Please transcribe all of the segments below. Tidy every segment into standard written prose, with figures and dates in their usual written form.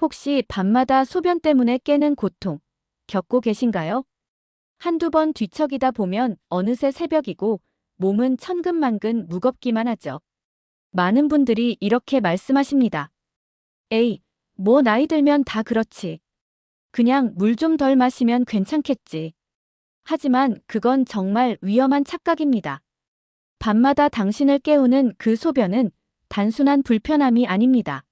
혹시 밤마다 소변 때문에 깨는 고통 겪고 계신가요? 한두 번 뒤척이다 보면 어느새 새벽이고 몸은 천근만근 무겁기만 하죠. 많은 분들이 이렇게 말씀하십니다. 에이, 뭐 나이 들면 다 그렇지. 그냥 물 좀 덜 마시면 괜찮겠지. 하지만 그건 정말 위험한 착각입니다. 밤마다 당신을 깨우는 그 소변은 단순한 불편함이 아닙니다.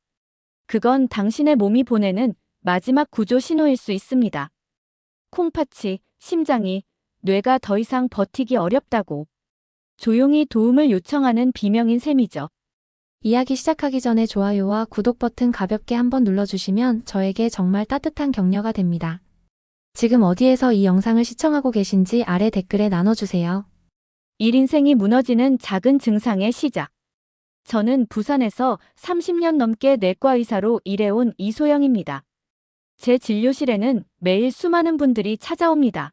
그건 당신의 몸이 보내는 마지막 구조 신호일 수 있습니다. 콩팥이, 심장이, 뇌가 더 이상 버티기 어렵다고 조용히 도움을 요청하는 비명인 셈이죠. 이야기 시작하기 전에 좋아요와 구독 버튼 가볍게 한번 눌러주시면 저에게 정말 따뜻한 격려가 됩니다. 지금 어디에서 이 영상을 시청하고 계신지 아래 댓글에 나눠주세요. 일 인생이 무너지는 작은 증상의 시작. 저는 부산에서 30년 넘게 내과 의사로 일해온 이소영입니다. 제 진료실에는 매일 수많은 분들이 찾아옵니다.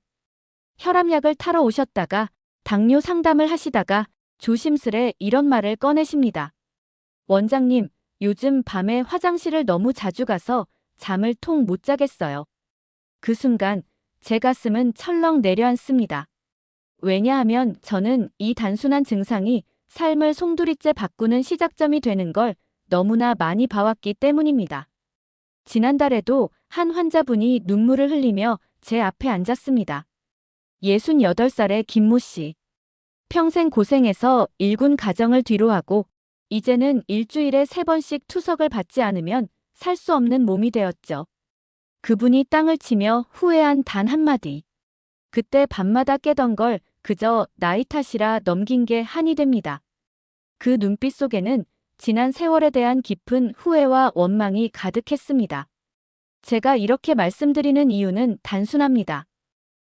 혈압약을 타러 오셨다가 당뇨 상담을 하시다가 조심스레 이런 말을 꺼내십니다. 원장님, 요즘 밤에 화장실을 너무 자주 가서 잠을 통 못 자겠어요. 그 순간 제 가슴은 철렁 내려앉습니다. 왜냐하면 저는 이 단순한 증상이 삶을 송두리째 바꾸는 시작점이 되는 걸 너무나 많이 봐왔기 때문입니다. 지난달에도 한 환자분이 눈물을 흘리며 제 앞에 앉았습니다. 68살의 김모 씨. 평생 고생해서 일군 가정을 뒤로하고 이제는 일주일에 3번씩 투석을 받지 않으면 살 수 없는 몸이 되었죠. 그분이 땅을 치며 후회한 단 한마디. 그때 밤마다 깨던 걸 그저 나이 탓이라 넘긴 게 한이 됩니다. 그 눈빛 속에는 지난 세월에 대한 깊은 후회와 원망이 가득했습니다. 제가 이렇게 말씀드리는 이유는 단순합니다.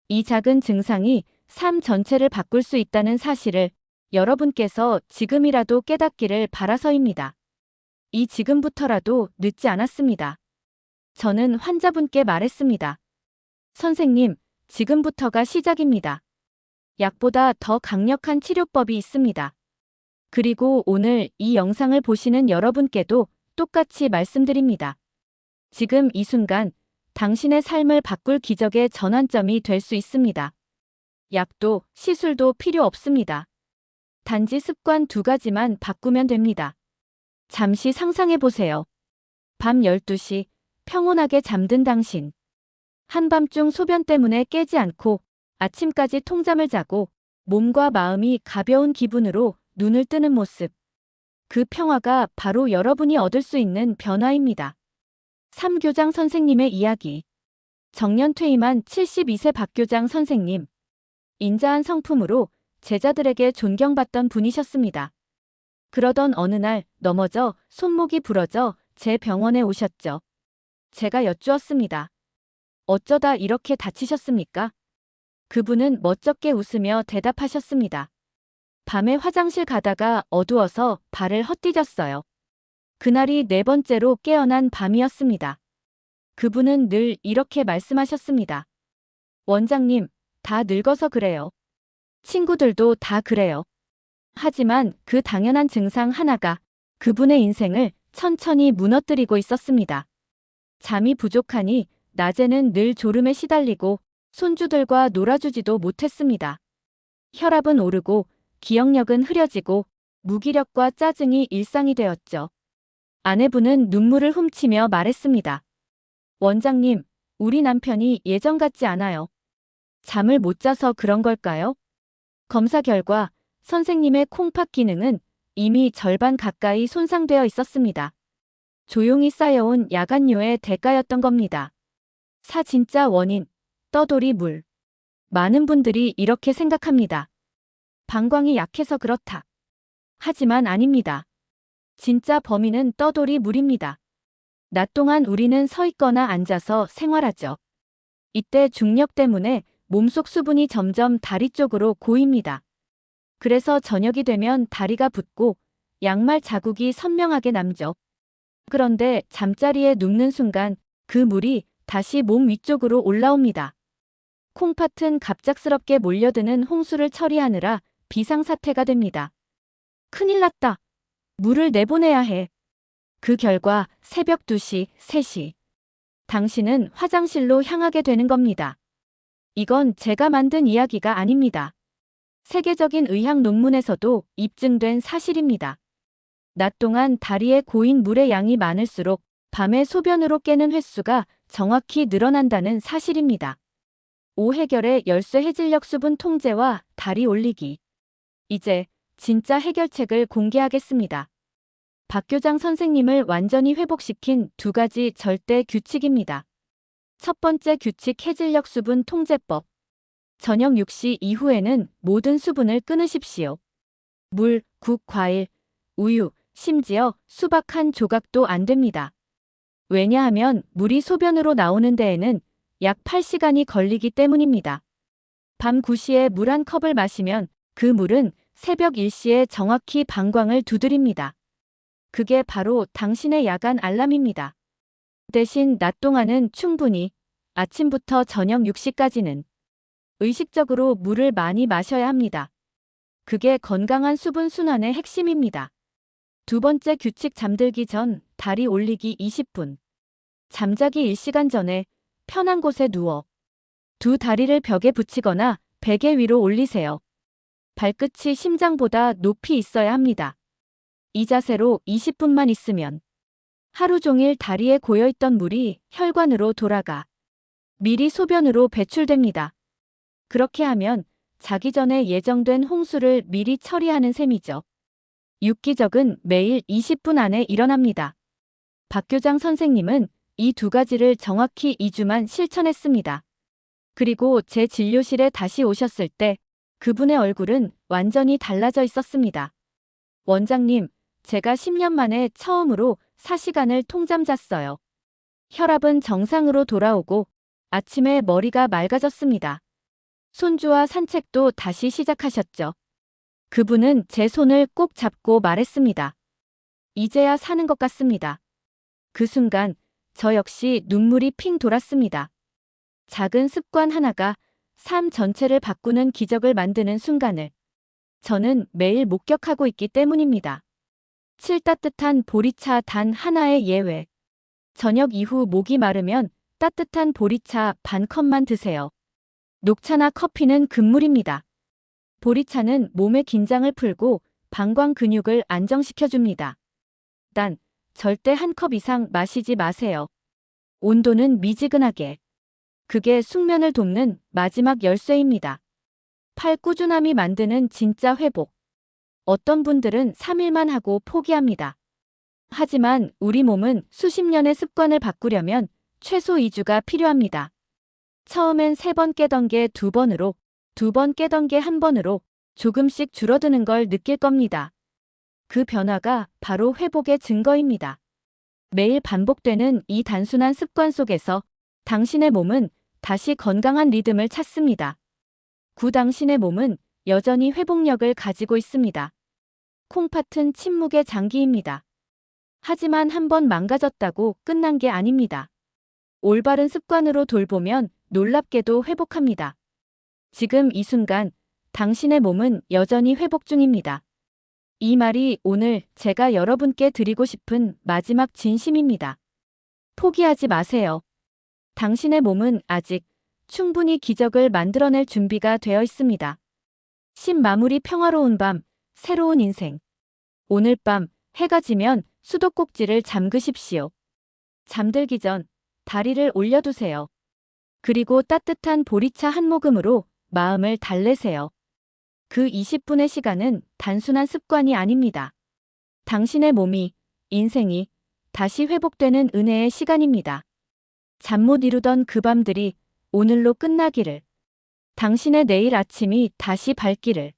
이 작은 증상이 삶 전체를 바꿀 수 있다는 사실을 여러분께서 지금이라도 깨닫기를 바라서입니다. 이 지금부터라도 늦지 않았습니다. 저는 환자분께 말했습니다. 선생님, 지금부터가 시작입니다. 약보다 더 강력한 치료법이 있습니다. 그리고 오늘 이 영상을 보시는 여러분께도 똑같이 말씀드립니다. 지금 이 순간 당신의 삶을 바꿀 기적의 전환점이 될 수 있습니다. 약도 시술도 필요 없습니다. 단지 습관 2가지만 바꾸면 됩니다. 잠시 상상해 보세요. 밤 12시 평온하게 잠든 당신. 한밤중 소변 때문에 깨지 않고 아침까지 통잠을 자고 몸과 마음이 가벼운 기분으로 눈을 뜨는 모습. 그 평화가 바로 여러분이 얻을 수 있는 변화입니다. 3교장 선생님의 이야기. 정년 퇴임한 72세 박교장 선생님. 인자한 성품으로 제자들에게 존경받던 분이셨습니다. 그러던 어느 날 넘어져 손목이 부러져 제 병원에 오셨죠. 제가 여쭈었습니다. 어쩌다 이렇게 다치셨습니까? 그분은 멋쩍게 웃으며 대답하셨습니다. 밤에 화장실 가다가 어두워서 발을 헛디뎠어요. 그날이 4번째로 깨어난 밤이었습니다. 그분은 늘 이렇게 말씀하셨습니다. 원장님, 다 늙어서 그래요. 친구들도 다 그래요. 하지만 그 당연한 증상 하나가 그분의 인생을 천천히 무너뜨리고 있었습니다. 잠이 부족하니 낮에는 늘 졸음에 시달리고 손주들과 놀아주지도 못했습니다. 혈압은 오르고 기억력은 흐려지고 무기력과 짜증이 일상이 되었죠. 아내분은 눈물을 훔치며 말했습니다. 원장님, 우리 남편이 예전 같지 않아요. 잠을 못 자서 그런 걸까요? 검사 결과 선생님의 콩팥 기능은 이미 절반 가까이 손상되어 있었습니다. 조용히 쌓여온 야간요의 대가였던 겁니다. 진짜 원인, 떠돌이 물. 많은 분들이 이렇게 생각합니다. 방광이 약해서 그렇다. 하지만 아닙니다. 진짜 범인은 떠돌이 물입니다. 낮 동안 우리는 서 있거나 앉아서 생활하죠. 이때 중력 때문에 몸속 수분이 점점 다리 쪽으로 고입니다. 그래서 저녁이 되면 다리가 붓고 양말 자국이 선명하게 남죠. 그런데 잠자리에 눕는 순간 그 물이 다시 몸 위쪽으로 올라옵니다. 콩팥은 갑작스럽게 몰려드는 홍수를 처리하느라 비상사태가 됩니다. 큰일 났다. 물을 내보내야 해. 그 결과 새벽 2시, 3시, 당신은 화장실로 향하게 되는 겁니다. 이건 제가 만든 이야기가 아닙니다. 세계적인 의학 논문에서도 입증된 사실입니다. 낮 동안 다리에 고인 물의 양이 많을수록 밤에 소변으로 깨는 횟수가 정확히 늘어난다는 사실입니다. 5해결의 열쇠 해질녘 수분 통제와 다리 올리기. 이제 진짜 해결책을 공개하겠습니다. 박교장 선생님을 완전히 회복시킨 2가지 절대 규칙입니다. 첫 번째 규칙 해질녘 수분 통제법. 저녁 6시 이후에는 모든 수분을 끊으십시오. 물, 국, 과일, 우유, 심지어 수박 한 조각도 안 됩니다. 왜냐하면 물이 소변으로 나오는 데에는 약 8시간이 걸리기 때문입니다. 밤 9시에 물 한 컵을 마시면 그 물은 새벽 1시에 정확히 방광을 두드립니다. 그게 바로 당신의 야간 알람입니다. 대신 낮 동안은 충분히 아침부터 저녁 6시까지는 의식적으로 물을 많이 마셔야 합니다. 그게 건강한 수분 순환의 핵심입니다. 2번째 규칙 잠들기 전 다리 올리기 20분. 잠자기 1시간 전에 편한 곳에 누워 2 다리를 벽에 붙이거나 베개 위로 올리세요. 발끝이 심장보다 높이 있어야 합니다. 이 자세로 20분만 있으면 하루 종일 다리에 고여있던 물이 혈관으로 돌아가 미리 소변으로 배출됩니다. 그렇게 하면 자기 전에 예정된 홍수를 미리 처리하는 셈이죠. 육기적은 매일 20분 안에 일어납니다. 박교장 선생님은 이 2가지를 정확히 2주만 실천했습니다. 그리고 제 진료실에 다시 오셨을 때 그분의 얼굴은 완전히 달라져 있었습니다. 원장님, 제가 10년 만에 처음으로 4시간을 통잠 잤어요. 혈압은 정상으로 돌아오고 아침에 머리가 맑아졌습니다. 손주와 산책도 다시 시작하셨죠. 그분은 제 손을 꼭 잡고 말했습니다. 이제야 사는 것 같습니다. 그 순간 저 역시 눈물이 핑 돌았습니다. 작은 습관 하나가 삶 전체를 바꾸는 기적을 만드는 순간을 저는 매일 목격하고 있기 때문입니다. 7. 따뜻한 보리차 단 하나의 예외. 저녁 이후 목이 마르면 따뜻한 보리차 반 컵만 드세요. 녹차나 커피는 금물입니다. 보리차는 몸의 긴장을 풀고 방광 근육을 안정시켜줍니다. 단, 절대 한 컵 이상 마시지 마세요. 온도는 미지근하게. 그게 숙면을 돕는 마지막 열쇠입니다. 8. 꾸준함이 만드는 진짜 회복. 어떤 분들은 3일만 하고 포기합니다. 하지만 우리 몸은 수십 년의 습관을 바꾸려면 최소 2주가 필요합니다. 처음엔 3번 깨던 게 2번으로, 2번 깨던 게 1번으로 조금씩 줄어드는 걸 느낄 겁니다. 그 변화가 바로 회복의 증거입니다. 매일 반복되는 이 단순한 습관 속에서 당신의 몸은 다시 건강한 리듬을 찾습니다. 당신의 몸은 여전히 회복력을 가지고 있습니다. 콩팥은 침묵의 장기입니다. 하지만 한번 망가졌다고 끝난 게 아닙니다. 올바른 습관으로 돌보면 놀랍게도 회복합니다. 지금 이 순간 당신의 몸은 여전히 회복 중입니다. 이 말이 오늘 제가 여러분께 드리고 싶은 마지막 진심입니다. 포기하지 마세요. 당신의 몸은 아직 충분히 기적을 만들어낼 준비가 되어 있습니다. 마무리 평화로운 밤, 새로운 인생. 오늘 밤 해가 지면 수도꼭지를 잠그십시오. 잠들기 전 다리를 올려두세요. 그리고 따뜻한 보리차 한 모금으로 마음을 달래세요. 그 20분의 시간은 단순한 습관이 아닙니다. 당신의 몸이, 인생이 다시 회복되는 은혜의 시간입니다. 잠 못 이루던 그 밤들이 오늘로 끝나기를. 당신의 내일 아침이 다시 밝기를.